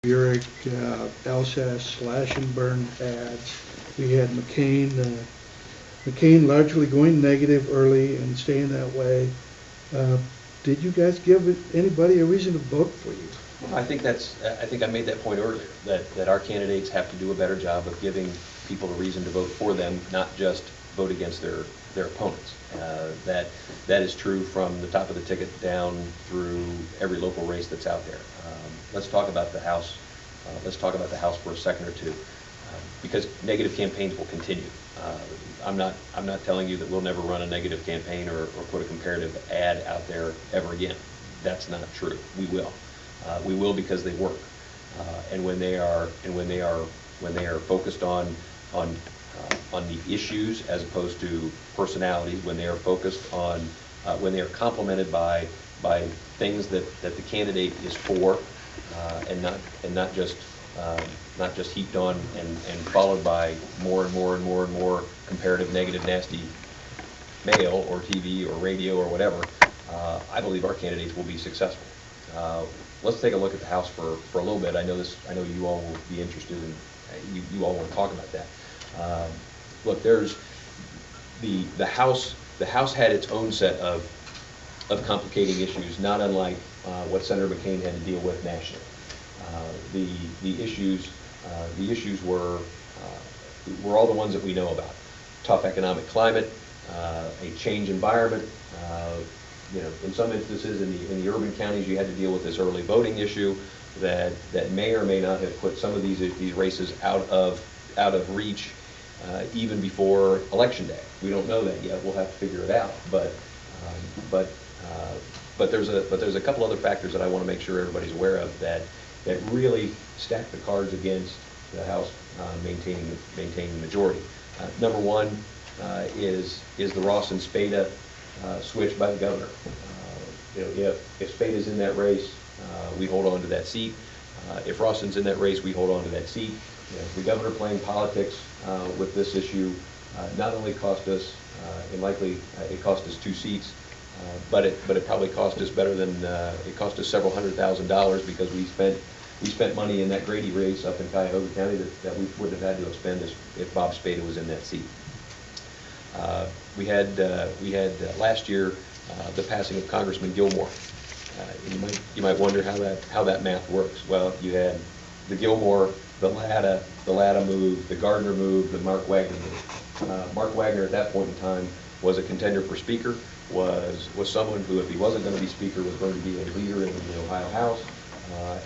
Burek, Alsace slash and burn ads. We had McCain largely going negative early and staying that way. Uh, did you guys give anybody a reason to vote for you? I think I think I made that point earlier, that our candidates have to do a better job of giving people a reason to vote for them, not just vote against their opponents. That is true from the top of the ticket down through every local race that's out there. Let's talk about the House. Let's talk about the House for a second or two, because negative campaigns will continue. I'm not telling you that we'll never run a negative campaign or put a comparative ad out there ever again. That's not true. We will. We will, because they work, and when they are focused on the issues as opposed to personalities, when they are focused on when they are complemented by things that the candidate is for, and not just heaped on and followed by more and more and more and more comparative, negative, nasty mail or TV or radio or whatever. I believe our candidates will be successful. Let's take a look at the House for a little bit. I know you all will be interested in, you all want to talk about that. Look, there's the House. The House had its own set of complicating issues, not unlike what Senator McCain had to deal with nationally. The issues were all the ones that we know about: tough economic climate, a change environment. In some instances in the urban counties, you had to deal with this early voting issue that may or may not have put some of these races out of reach even before Election Day. We don't know that yet. We'll have to figure it out. But there's a couple other factors that I want to make sure everybody's aware of that really stack the cards against the House maintaining the majority. Number one is the Ross and Spada switch by the governor. If Spada's in that race, we hold on to that seat. If Rawson's in that race, we hold on to that seat. The governor playing politics with this issue not only cost us, and likely it cost us 2 seats, but it probably cost us better than it cost us several $100,000, because we spent money in that Grady race up in Cuyahoga County that we wouldn't have had to have spent if Bob Spada was in that seat. We had last year the passing of Congressman Gilmore. You might wonder how that math works. Well, you had the Gilmore, the Latta move, the Gardner move, the Mark Wagner move. Mark Wagner at that point in time was a contender for Speaker. Was someone who, if he wasn't going to be Speaker, was going to be a leader in the Ohio House,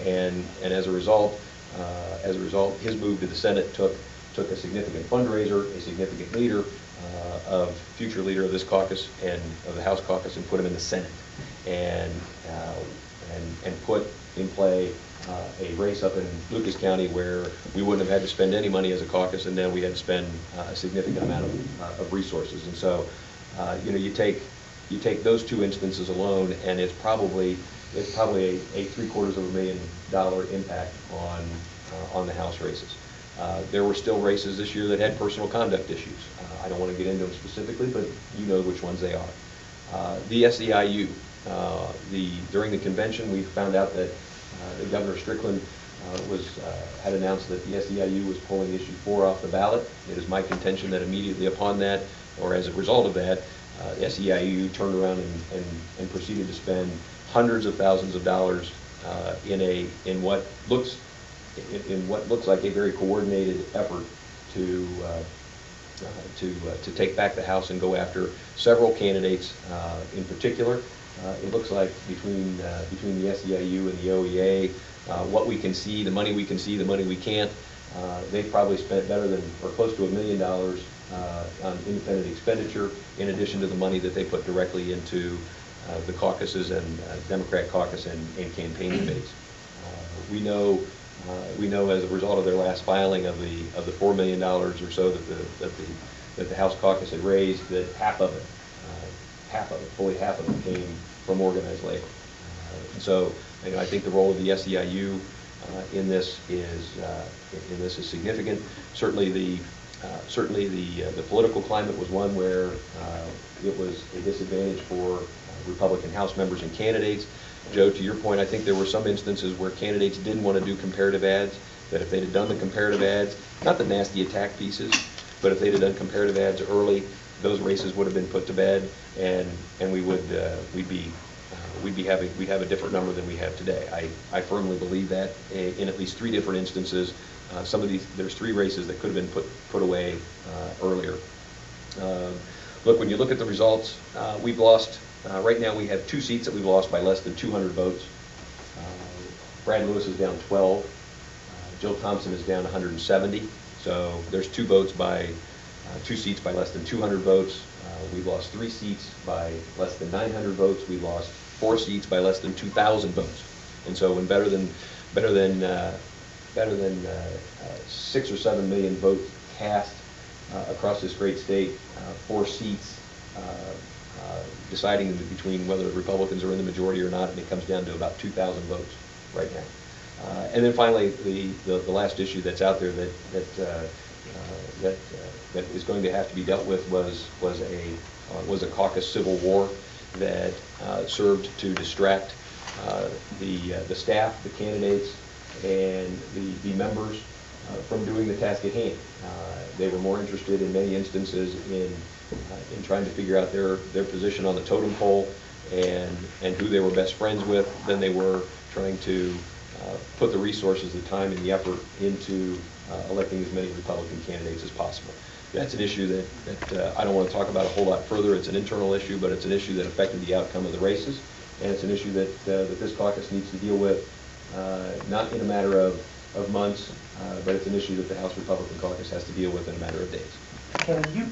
and as a result, his move to the Senate took a significant fundraiser, a significant leader, of future leader of this caucus and of the House caucus, and put him in the Senate, and put in play a race up in Lucas County where we wouldn't have had to spend any money as a caucus, and then we had to spend a significant amount of resources. And so, you take those 2 instances alone, and it's probably a $750,000 impact on the House races. There were still races this year that had personal conduct issues. I don't want to get into them specifically, but you know which ones they are. The SEIU. During the convention, we found out that Governor Strickland had announced that the SEIU was pulling issue 4 off the ballot. It is my contention that immediately upon that, or as a result of that, the SEIU turned around and proceeded to spend hundreds of thousands of dollars in what looks like a very coordinated effort to take back the House and go after several candidates. In particular, it looks like between the SEIU and the OEA, what we can see, the money we can see, the money we can't, they've probably spent better than, or close to $1 million on independent expenditure, in addition to the money that they put directly into the caucuses and Democrat caucus and campaigning base. We know as a result of their last filing of the $4 million or so that the House caucus had raised, that fully half of it came from organized labor. And so, I think the role of the SEIU in this is significant. Certainly the political climate was one where it was a disadvantage for Republican House members and candidates. Joe, to your point, I think there were some instances where candidates didn't want to do comparative ads, that if they'd have done the comparative ads, not the nasty attack pieces, but if they'd have done comparative ads early, those races would have been put to bed, and we'd have a different number than we have today. I firmly believe that in at least 3 different instances. There's 3 races that could have been put away earlier. Look, when you look at the results, we've lost, right now we have 2 seats that we've lost by less than 200 votes. Brad Lewis is down 12. Jill Thompson is down 170. So there's 2 seats by less than 200 votes. We've lost 3 seats by less than 900 votes. We've lost 4 seats by less than 2,000 votes. And so when better than 6 or 7 million votes cast across this great state, 4 seats deciding between whether Republicans are in the majority or not, and it comes down to about 2,000 votes right now. And then finally, the last issue that's out there that is going to have to be dealt with was a caucus civil war that served to distract the staff, the candidates, and the members from doing the task at hand. They were more interested in many instances in trying to figure out their position on the totem pole and who they were best friends with than they were trying to put the resources, the time, and the effort into electing as many Republican candidates as possible. That's an issue that I don't want to talk about a whole lot further. It's an internal issue, but it's an issue that affected the outcome of the races, and it's an issue that this caucus needs to deal with, not in a matter of months, but it's an issue that the House Republican caucus has to deal with in a matter of days. Kevin, you